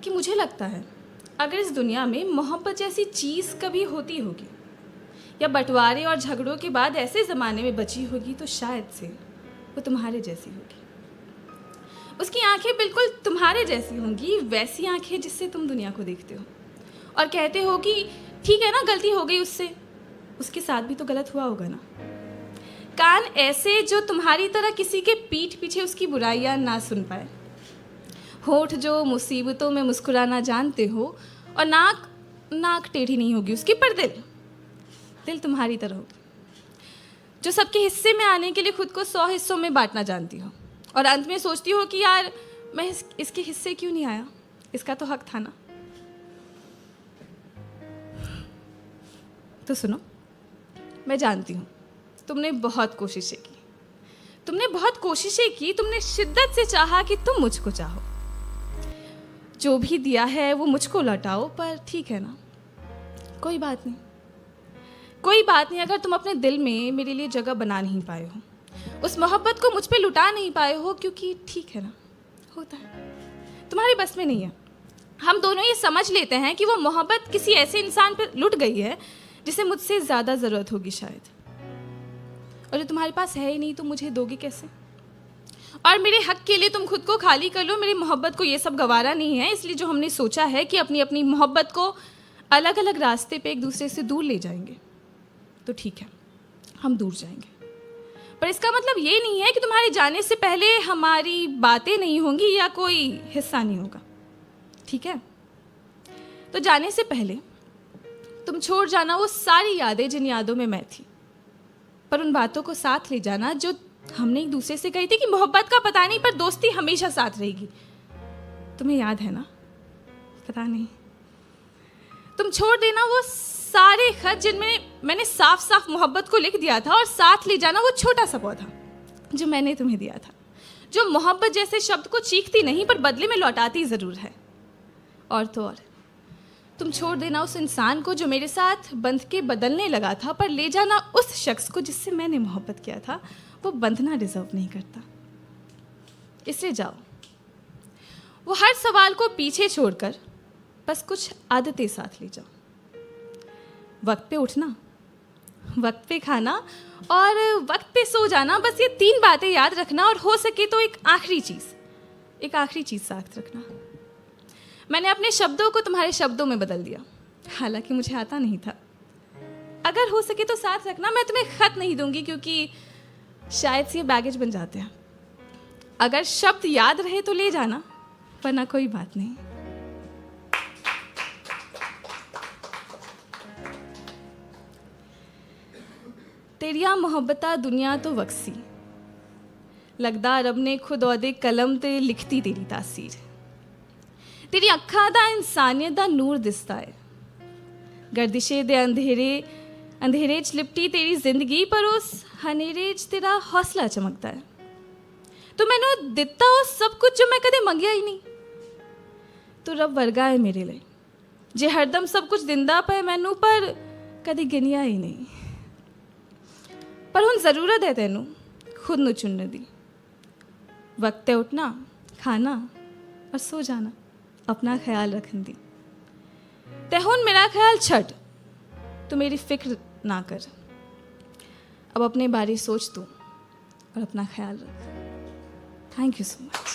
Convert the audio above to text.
कि मुझे लगता है अगर इस दुनिया में मोहब्बत जैसी चीज़ कभी होती होगी या बंटवारे और झगड़ों के बाद ऐसे ज़माने में बची होगी तो शायद से वो तुम्हारे जैसी होगी। उसकी आंखें बिल्कुल तुम्हारे जैसी होंगी, वैसी आंखें जिससे तुम दुनिया को देखते हो और कहते हो कि ठीक है ना, गलती हो गई उससे, उसके साथ भी तो गलत हुआ होगा ना। कान ऐसे जो तुम्हारी तरह किसी के पीठ पीछे उसकी बुराइयां ना सुन पाए। होठ जो मुसीबतों में मुस्कुराना जानते हो और नाक टेढ़ी नहीं होगी उसकी, पर दिल तुम्हारी तरह होगी जो सबके हिस्से में आने के लिए खुद को 100 हिस्सों में बांटना जानती हो और अंत में सोचती हो कि यार मैं इसके हिस्से क्यों नहीं आया, इसका तो हक था ना। तो सुनो, मैं जानती हूँ तुमने बहुत कोशिशें की, तुमने शिद्दत से चाहा कि तुम मुझको चाहो, जो भी दिया है वो मुझको लौटाओ, पर ठीक है ना, कोई बात नहीं अगर तुम अपने दिल में मेरे लिए जगह बना नहीं पाए हो, उस मोहब्बत को मुझ पे लुटा नहीं पाए हो, क्योंकि ठीक है ना, होता है, तुम्हारे बस में नहीं है। हम दोनों ये समझ लेते हैं कि वो मोहब्बत किसी ऐसे इंसान पर लुट गई है जिसे मुझसे ज़्यादा ज़रूरत होगी शायद, और जो तुम्हारे पास है ही नहीं तो मुझे दोगे कैसे। और मेरे हक के लिए तुम खुद को खाली कर लो, मेरी मोहब्बत को ये सब गवारा नहीं है, इसलिए जो हमने सोचा है कि अपनी अपनी मोहब्बत को अलग अलग रास्ते पे एक दूसरे से दूर ले जाएंगे, तो ठीक है, हम दूर जाएंगे, पर इसका मतलब ये नहीं है कि तुम्हारे जाने से पहले हमारी बातें नहीं होंगी या कोई हिस्सा नहीं होगा, ठीक है। तो जाने से पहले तुम छोड़ जाना वो सारी यादें जिन यादों में मैं थी, पर उन बातों को साथ ले जाना जो हमने एक दूसरे से कही थी कि मोहब्बत का पता नहीं पर दोस्ती हमेशा साथ रहेगी। तुम्हें याद है ना? पता नहीं। तुम छोड़ देना वो सारे खत जिनमें मैंने साफ साफ मोहब्बत को लिख दिया था, और साथ ले जाना वो छोटा सा पौधा जो मैंने तुम्हें दिया था, जो मोहब्बत जैसे शब्द को चीखती नहीं पर बदले में लौटाती ज़रूर है। और तो और तुम छोड़ देना उस इंसान को जो मेरे साथ बंध के बदलने लगा था, पर ले जाना उस शख्स को जिससे मैंने मोहब्बत किया था, वो बंधना डिजर्व नहीं करता। इसलिए जाओ, वो हर सवाल को पीछे छोड़कर बस कुछ आदतें साथ ले जाओ। वक्त पे उठना, वक्त पे खाना और वक्त पे सो जाना, बस ये 3 बातें याद रखना, और हो सके तो एक आखिरी चीज़ साथ रखना। मैंने अपने शब्दों को तुम्हारे शब्दों में बदल दिया, हालांकि मुझे आता नहीं था। अगर हो सके तो साथ रखना, मैं तुम्हें खत नहीं दूंगी क्योंकि शायद से ये बैगेज बन जाते हैं। अगर शब्द याद रहे तो ले जाना, वरना कोई बात नहीं। तेरिया मोहब्बता दुनिया तो वक्सी, लगदा रब ने खुद औदे कलम ते लिखती तेरी तासीर। तेरी अक्खां दा इंसानियत दा नूर दिसदा है, गर्दिशे दे अंधेरे च लिपटी तेरी जिंदगी, पर उस हनेरे च तेरा हौसला चमकदा है। तो मैनू दिता वो सब कुछ जो मैं कदे मंगिया ही नहीं। तो रब वर्गा है मेरे लिए, जे हरदम सब कुछ दिंदा पे मैनू, पर कदे गिनिया ही नहीं। पर हुण जरूरत है तेनू खुद नू चुनने दी। वक्त है उठना, खाना और सो जाना, अपना ख्याल रखन दी। ते हुण मेरा ख्याल छड़, तू मेरी फिक्र ना कर। अब अपने बारे सोच तू और अपना ख्याल रख। Thank you so much.